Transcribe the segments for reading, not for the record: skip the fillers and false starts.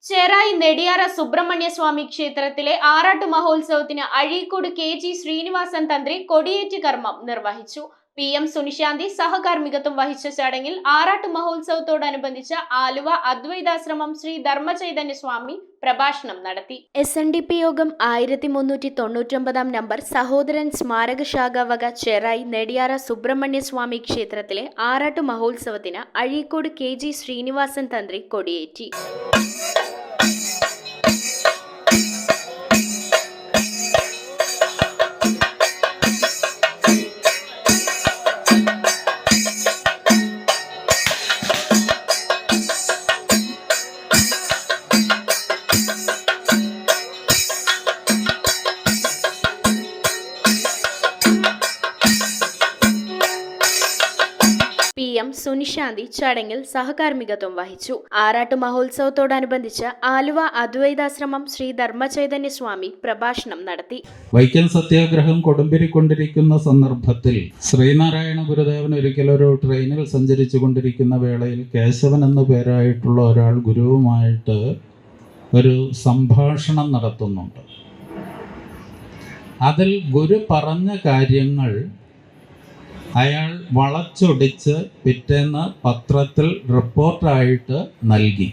ചെറായി നെടിയാറ സുബ്രഹ്മണ്യ സ്വാമി ക്ഷേത്രത്തിലെ ആറാട്ട് മഹോത്സവത്തിന് അഴീക്കോട് KG ശ്രീനിവാസൻ തന്ത്രി കൊടിയേറ്റ് കർമ്മം നിർവഹിച്ചു. PM സുനിശാന്തി സഹകാർമ്മികത്വം വഹിച്ച ചടങ്ങിൽ ആറാട്ട് മഹോത്സവത്തോടനുബന്ധിച്ച് ആലുവ അദ്വൈതാശ്രമം ശ്രീ ധർമ്മചൈതന്യ സ്വാമി പ്രഭാഷണം നടത്തി. SNDP യോഗം 1399 നമ്പർ സഹോദരൻ സ്മാരക ശാഖ വക ചെറായി നെടിയാറ സുബ്രഹ്മണ്യ സ്വാമി ക്ഷേത്രത്തിലെ ആറാട്ട് മഹോത്സവത്തിന് അഴീക്കോട് KG ശ്രീനിവാസൻ തന്ത്രി കൊടിയേറ്റി. PM സുനിശാന്തി ചടങ്ങിൽ സഹകാർമ്മികത്വം വഹിച്ചു. ആറാട്ട് മഹോത്സവത്തോടനുബന്ധിച്ച് ആലുവ അദ്വൈതാശ്രമം ശ്രീ ധർമ്മചൈതന്യ സ്വാമി പ്രഭാഷണം നടത്തി. വൈക്കം സത്യാഗ്രഹം കൊടുമ്പിരിക്കൊണ്ടിരിക്കുന്ന സന്ദർഭത്തിൽ ശ്രീനാരായണ ഗുരുദേവൻ ഒരിക്കലൊരു ട്രെയിനിൽ സഞ്ചരിച്ചു കൊണ്ടിരിക്കുന്ന വേളയിൽ കേശവൻ എന്ന പേരായിട്ടുള്ള ഒരാൾ ഗുരുവുമായിട്ട് ഒരു സംഭാഷണം നടത്തുന്നുണ്ട്. അതിൽ ഗുരു പറഞ്ഞ കാര്യങ്ങൾ അയാൾ വളച്ചൊടിച്ച് പിറ്റേന്ന് പത്രത്തിൽ റിപ്പോർട്ടായിട്ട് നൽകി.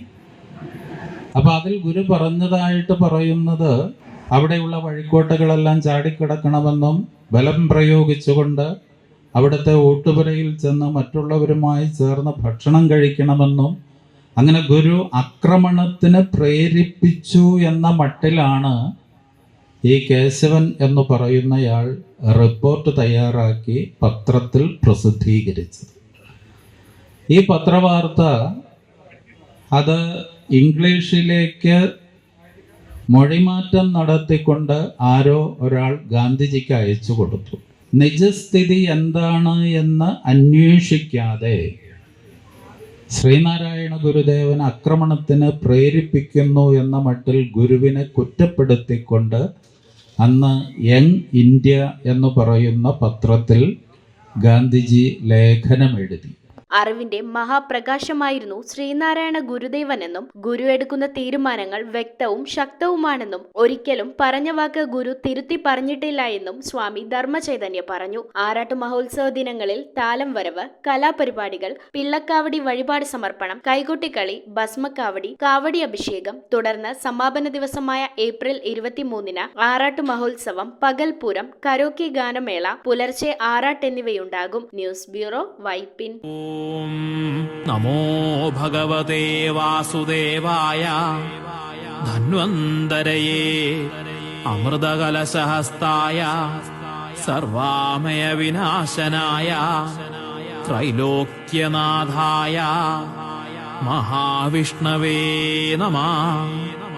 അപ്പോൾ അതിൽ ഗുരു പറഞ്ഞതായിട്ട് പറയുന്നത് അവിടെയുള്ള വഴിക്കോട്ടകളെല്ലാം ചാടിക്കിടക്കണമെന്നും ബലം പ്രയോഗിച്ചുകൊണ്ട് അവിടുത്തെ ഊട്ടുപുരയിൽ ചെന്ന് മറ്റുള്ളവരുമായി ചേർന്ന് ഭക്ഷണം കഴിക്കണമെന്നും അങ്ങനെ ഗുരു ആക്രമണത്തിന് പ്രേരിപ്പിച്ചു എന്ന മട്ടിലാണ് ഈ കേശവൻ എന്ന് പറയുന്നയാൾ റിപ്പോർട്ട് തയ്യാറാക്കി പത്രത്തിൽ പ്രസിദ്ധീകരിച്ചത്. ഈ പത്രവാർത്ത അത് ഇംഗ്ലീഷിലേക്ക് മൊഴിമാറ്റം നടത്തിക്കൊണ്ട് ആരോ ഒരാൾ ഗാന്ധിജിക്ക് അയച്ചു കൊടുത്തു. നിജസ്ഥിതി എന്താണ് എന്ന് അന്വേഷിക്കാതെ ശ്രീനാരായണ ഗുരുദേവൻ ആക്രമണത്തിന് പ്രേരിപ്പിക്കുന്നു എന്ന മട്ടിൽ ഗുരുവിനെ കുറ്റപ്പെടുത്തിക്കൊണ്ട് അന്ന് യങ് ഇന്ത്യ എന്ന് പറയുന്ന പത്രത്തിൽ ഗാന്ധിജി ലേഖനം എഴുതി. അറിവിന്റെ മഹാപ്രകാശമായിരുന്നു ശ്രീനാരായണ ഗുരുദേവനെന്നും ഗുരു എടുക്കുന്ന തീരുമാനങ്ങൾ വ്യക്തവും ശക്തവുമാണെന്നും ഒരിക്കലും പറഞ്ഞ വാക്ക് ഗുരു തിരുത്തി പറഞ്ഞിട്ടില്ല എന്നും സ്വാമി ധർമ്മചൈതന്യ പറഞ്ഞു. ആറാട്ട് മഹോത്സവ ദിനങ്ങളിൽ താലം വരവ്, കലാപരിപാടികൾ, പിള്ളക്കാവടി വഴിപാട് സമർപ്പണം, കൈകൊട്ടിക്കളി, ഭസ്മക്കാവടി, കാവടി അഭിഷേകം, തുടർന്ന് സമാപന ദിവസമായ ഏപ്രിൽ 23 ആറാട്ട് മഹോത്സവം, പകൽപൂരം, കരോക്കെ ഗാനമേള, പുലർച്ചെ ആറാട്ട് എന്നിവയുണ്ടാകും. News bureau, Vypin. നമോ ഭഗവതേ വാസുദേവായ ധന്വന്തരയേ അമൃതകലശഹസ്തായ സർവാമയ വിനാശനായ ത്രൈലോക്യനാഥായ മഹാവിഷ്ണവേ നമഃ.